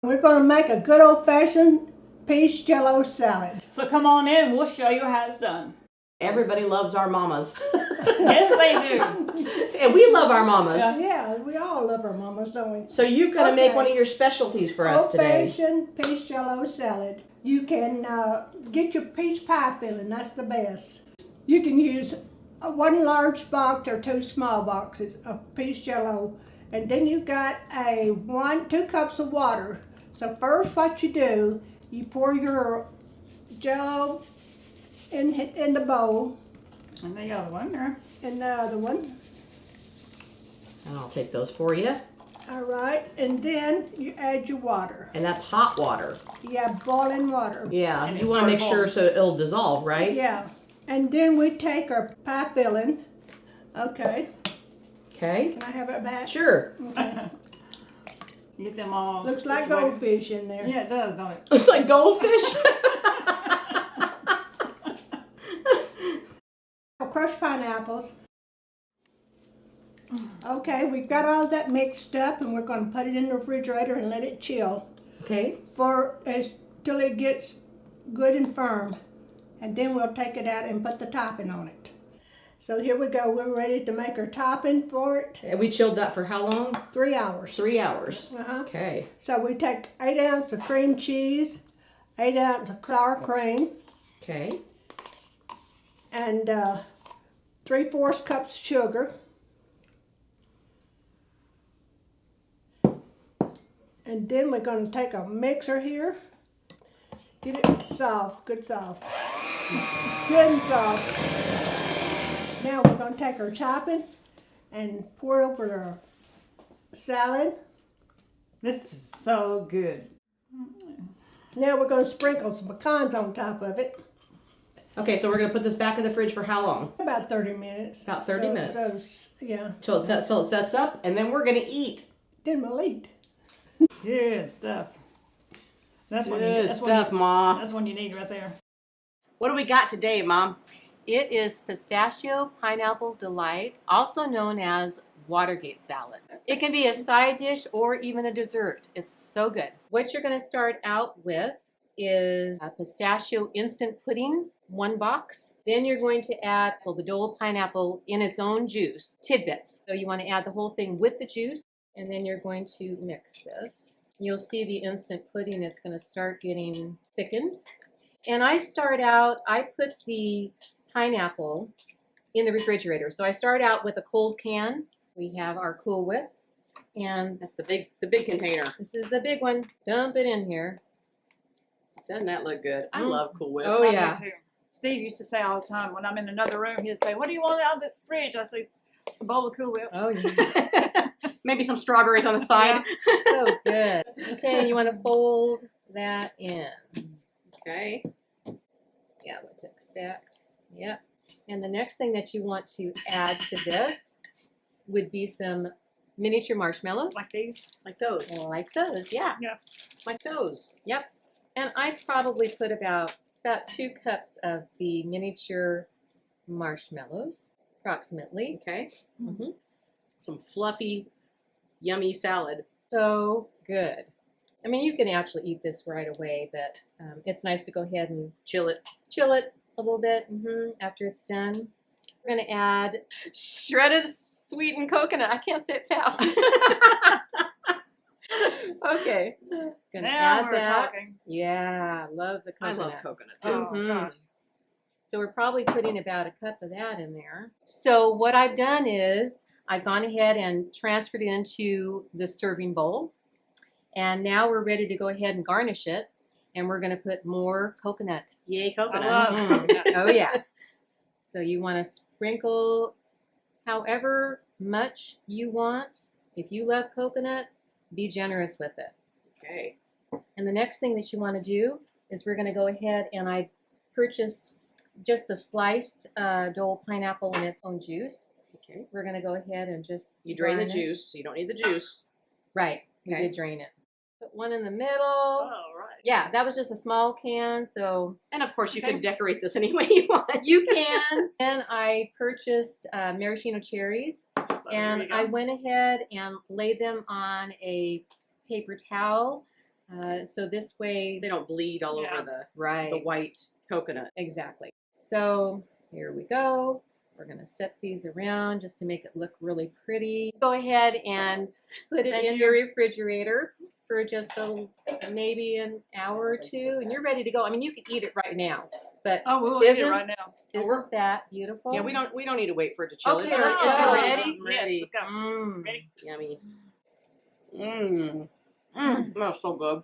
We're going to make a good old-fashioned peach jello salad. So come on in, we'll show you how it's done. Everybody loves our mamas. Yes, they do. And we love our mamas. Yeah, we all love our mamas, don't we? So you're going to make one of your specialties for us today. Old-fashioned peach jello salad. You can get your peach pie filling. That's the best. You can use one large box or 2 small boxes of peach jello. And then you've got 2 cups of water. So first what you do, you pour your jello in the bowl. And the other one there. And the other one. And I'll take those for you. All right, and then you add your water. And that's hot water. Yeah, boiling water. Yeah, And you want to make sure so it'll dissolve, right? Yeah, and then we take our pie filling. Okay. Okay. Can I have it back? Sure. Okay. Get them all Looks like situated. goldfish in there. Yeah, it does, don't it? Looks like goldfish. Crushed pineapples. Okay, we've got all that mixed up, and we're going to put it in the refrigerator and let it chill Okay. till it gets good and firm, and then we'll take it out and put the topping on it. So here we go. We're ready to make our topping for it. And we chilled that for how long? 3 hours. 3 hours. Uh-huh. Okay. So we take 8 ounces of cream cheese, 8 ounces of sour cream, Okay. and 3/4 cups of sugar. And then we're going to take a mixer here. Get it soft, good soft. Good and soft. Now we're going to take our topping and pour it over our salad. This is so good. Now we're going to sprinkle some pecans on top of it. Okay, so we're going to put this back in the fridge for how long? About 30 minutes. About 30 minutes. Yeah. So it sets up, and then we're going to eat. Then we'll eat. Good stuff. That's what Good stuff, Ma. That's one you need right there. What do we got today, Mom? It is Pistachio Pineapple Delight, also known as Watergate Salad. It can be a side dish or even a dessert. It's so good. What you're going to start out with is a pistachio instant pudding, 1 box. Then you're going to add the Dole pineapple in its own juice, tidbits. So you want to add the whole thing with the juice, and then you're going to mix this. You'll see the instant pudding, it's going to start getting thickened. And I put the pineapple in the refrigerator. So I start out with a cold can. We have our Cool Whip, and That's the big container. this is the big one. Dump it in here. Doesn't that look good? I love Cool Whip. Oh, I do yeah. too. Steve used to say all the time when I'm in another room, he'd say, "What do you want out of the fridge?" I say, "A bowl of Cool Whip." Oh, yeah. Maybe some strawberries on the side. So good. Okay, you want to fold that in. Okay. Yeah, we'll take stack. Yep. And the next thing that you want to add to this would be some miniature marshmallows. Like these. Like those. Like those, yeah. Like those. Yep. And I probably put about 2 cups of the miniature marshmallows, approximately. Okay. Mm-hmm. Some fluffy, yummy salad. So good. I mean, you can actually eat this right away, but it's nice to go ahead and Chill it. chill it a little bit after it's done. We're going to add shredded sweetened coconut. I can't say it fast. Okay. Gonna Now add we're that. talking. Yeah, love the I coconut. love coconut too. Oh, Mhm. gosh. So we're probably putting about 1 cup of that in there. So what I've done is I've gone ahead and transferred it into the serving bowl. And now we're ready to go ahead and garnish it. And we're going to put more coconut. Yay, I coconut. love Mhm. coconut. Oh, yeah. So you want to sprinkle however much you want. If you love coconut, be generous with it. Okay. And the next thing that you want to do is we're going to go ahead and I purchased just the sliced Dole pineapple in its own juice. Okay. We're going to go ahead and just You drain the garnish. juice. You don't need the juice. Right. We Okay. did drain it. Put one in the middle. Oh, right. Yeah, that was just a small can, so And of course, you Okay. can decorate this any way you want. you can. And I purchased maraschino cherries, So there you and go. I went ahead and laid them on a paper towel So this way, They don't bleed all Yeah. over right. the white coconut. Exactly. So here we go. We're going to set these around just to make it look really pretty. Go ahead and put it Thank in you. your refrigerator for just maybe an hour or two, and you're ready to go. I mean, you could eat it right now, but Oh, we'll eat it Isn't- right now. isn't that beautiful? Yeah, we don't need to wait for it to chill. Okay, It's let's already, go. ready. Ready? Yes, let's go. Mm. Ready? Yummy. Mmm. Mm. Smells so good.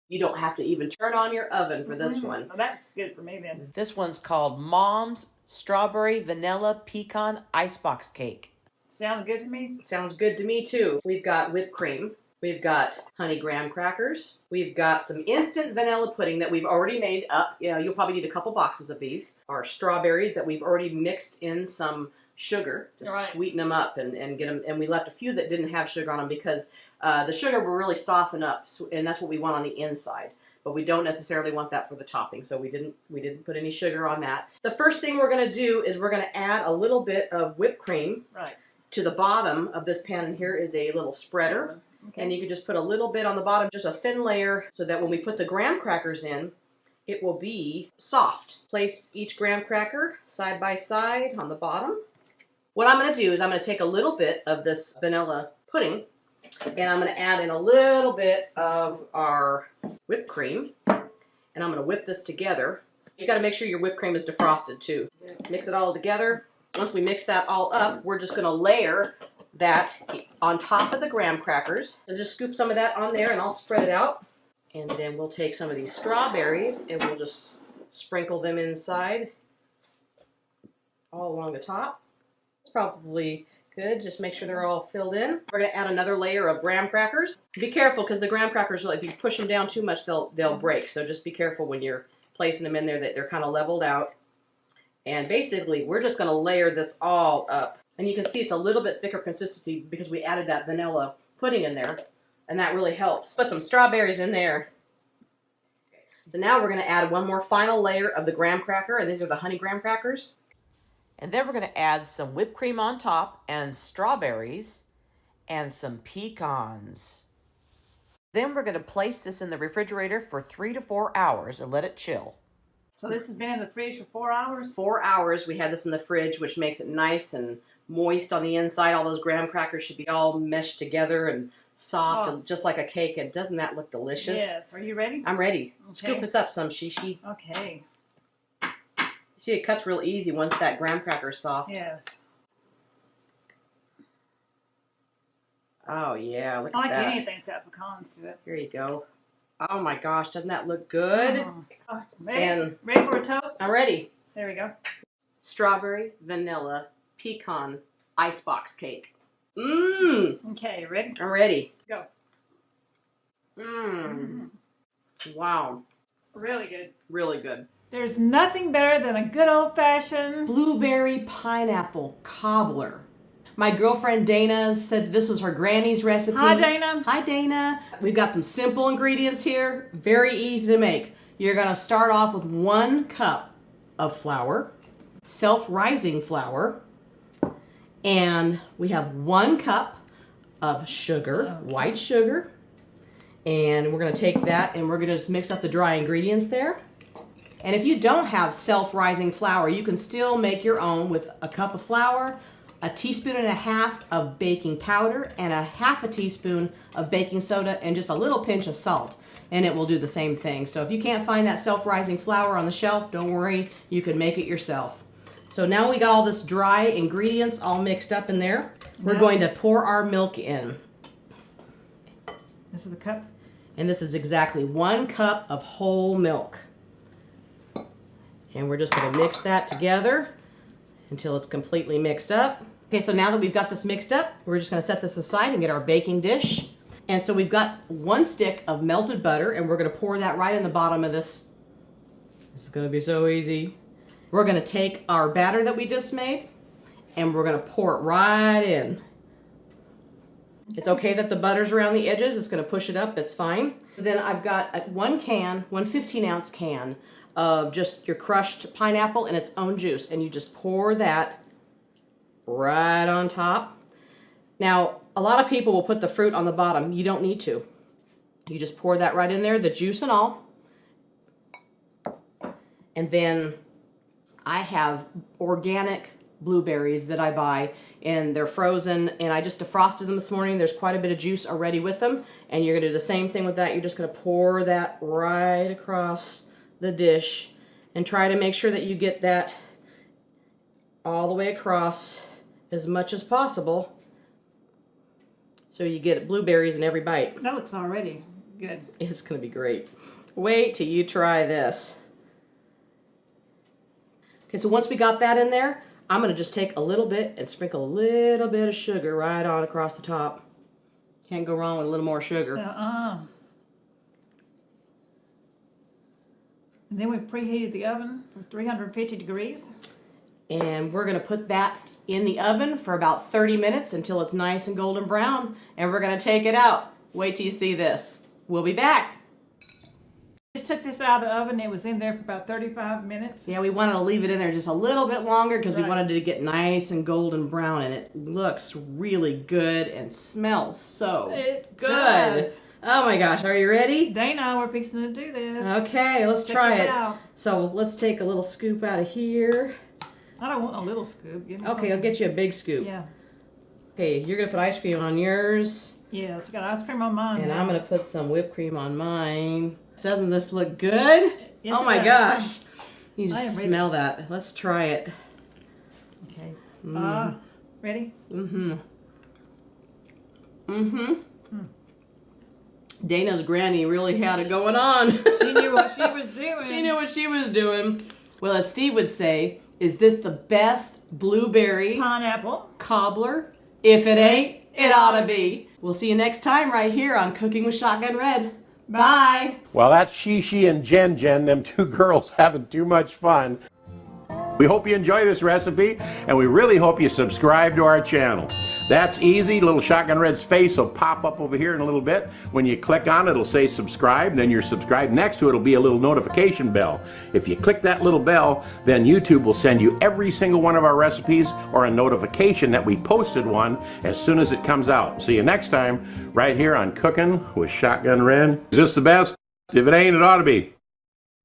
You don't have to even turn on your oven for this one. Well, that's good for me then. This one's called Mom's Strawberry Vanilla Pecan Icebox Cake. Sounds good to me. Sounds good to me too. We've got whipped cream. We've got honey graham crackers. We've got some instant vanilla pudding that we've already made up. You know, you'll probably need a couple boxes of these. Our strawberries that we've already mixed in some sugar to Right. sweeten them up and get them. And we left a few that didn't have sugar on them because the sugar will really soften up, and that's what we want on the inside. But we don't necessarily want that for the topping, so we didn't put any sugar on that. The first thing we're going to do is we're going to add a little bit of whipped cream Right. to the bottom of this pan. And here is a little spreader. Okay. And you can just put a little bit on the bottom, just a thin layer, so that when we put the graham crackers in, it will be soft. Place each graham cracker side by side on the bottom. What I'm going to do is I'm going to take a little bit of this vanilla pudding, and I'm going to add in a little bit of our whipped cream, and I'm going to whip this together. You got to make sure your whipped cream is defrosted too. Mix it all together. Once we mix that all up, we're just going to layer that on top of the graham crackers. So just scoop some of that on there and I'll spread it out. And then we'll take some of these strawberries and we'll just sprinkle them inside all along the top. It's probably good. Just make sure they're all filled in. We're going to add another layer of graham crackers. Be careful because the graham crackers, if you push them down too much, they'll break. So just be careful when you're placing them in there that they're kind of leveled out. And basically, we're just going to layer this all up. And you can see it's a little bit thicker consistency because we added that vanilla pudding in there. And that really helps. Put some strawberries in there. So now we're going to add one more final layer of the graham cracker. And these are the honey graham crackers. And then we're going to add some whipped cream on top and strawberries and some pecans. Then we're going to place this in the refrigerator for 3 to 4 hours and let it chill. So this has been in the fridge for 4 hours? 4 hours we had this in the fridge, which makes it nice and moist on the inside. All those graham crackers should be all meshed together and soft, and just like a cake. And doesn't that look delicious? Yes. Are you ready? I'm ready. Okay. Scoop us up some, Shishi. Okay. See, it cuts real easy once that graham cracker is soft. Yes. Oh, yeah, look I at like that. anything that's got pecans to it. Here you go. Oh my gosh, doesn't that look good? Ready? And Ready for a toast? I'm ready. There we go. Strawberry, vanilla, pecan, icebox cake. Mmm. Okay, ready? I'm ready. Go. Mmm. Wow. Really good. Really good. There's nothing better than a good old-fashioned Blueberry Pineapple Cobbler. My girlfriend Dana said this was her granny's recipe. Hi, Dana. Hi, Dana. We've got some simple ingredients here. Very easy to make. You're going to start off with 1 cup of flour, self-rising flour, and we have 1 cup of sugar, white sugar, and we're going to take that and we're going to just mix up the dry ingredients there. And if you don't have self-rising flour, you can still make your own with a cup of flour, a teaspoon and a half of baking powder, and a half a teaspoon of baking soda, and just a little pinch of salt. And it will do the same thing. So if you can't find that self-rising flour on the shelf, don't worry, you can make it yourself. So now we got all this dry ingredients all mixed up in there. We're going to pour our milk in. This is a cup. And this is exactly 1 cup of whole milk. And we're just going to mix that together until it's completely mixed up. Okay, so now that we've got this mixed up, we're just going to set this aside and get our baking dish. And so we've got 1 stick of melted butter, and we're going to pour that right in the bottom of this. This is going to be so easy. We're going to take our batter that we just made, and we're going to pour it right in. It's okay that the butter's around the edges. It's going to push it up. It's fine. Then I've got one 15-ounce can of just your crushed pineapple and its own juice, and you just pour that right on top. Now, a lot of people will put the fruit on the bottom. You don't need to. You just pour that right in there, the juice and all. And then I have organic blueberries that I buy, and they're frozen, and I just defrosted them this morning. There's quite a bit of juice already with them, and you're gonna do the same thing with that. You're just gonna pour that right across the dish and try to make sure that you get that all the way across as much as possible so you get blueberries in every bite. That looks already good. It's gonna be great. Wait till you try this. Okay, so once we got that in there, I'm gonna just take a little bit and sprinkle a little bit of sugar right on across the top. Can't go wrong with a little more sugar. And then we preheated the oven for 350 degrees. And we're gonna put that in the oven for about 30 minutes until it's nice and golden brown, and we're gonna take it out. Wait till you see this. We'll be back. Just took this out of the oven. It was in there for about 35 minutes. Yeah, we wanted to leave it in there just a little bit longer because we Right. wanted it to get nice and golden brown, and it looks really good and smells so It good. does. Oh my gosh, are you ready? Dana, we're fixing to do this. Okay, let's Check try this it. out. So let's take a little scoop out of here. I don't want a little scoop. Give me Okay, I'll something. get you a big scoop. Yeah. Okay, you're gonna put ice cream on yours, Yes, I got ice cream on mine. and now. I'm gonna put some whipped cream on mine. Doesn't this look good? Yes, Oh it my does. gosh. You I just am ready. smell that. Let's try it. Okay. Mm. Ready? Mm-hmm. Mm-hmm. Dana's granny really had it going on. She knew what she was doing. She knew what she was doing. Well, as Steve would say, is this the best blueberry Pineapple. cobbler? If it ain't, it ought to be. We'll see you next time right here on Cooking with Shotgun Red. Bye. Well, that's Shishi and Jen, them two girls having too much fun. We hope you enjoy this recipe, and we really hope you subscribe to our channel. That's easy. Little Shotgun Red's face will pop up over here in a little bit. When you click on it, it'll say subscribe, then you're subscribed. Next to it will be a little notification bell. If you click that little bell, then YouTube will send you every single one of our recipes or a notification that we posted one as soon as it comes out. See you next time right here on Cooking with Shotgun Red. Is this the best? If it ain't, it ought to be.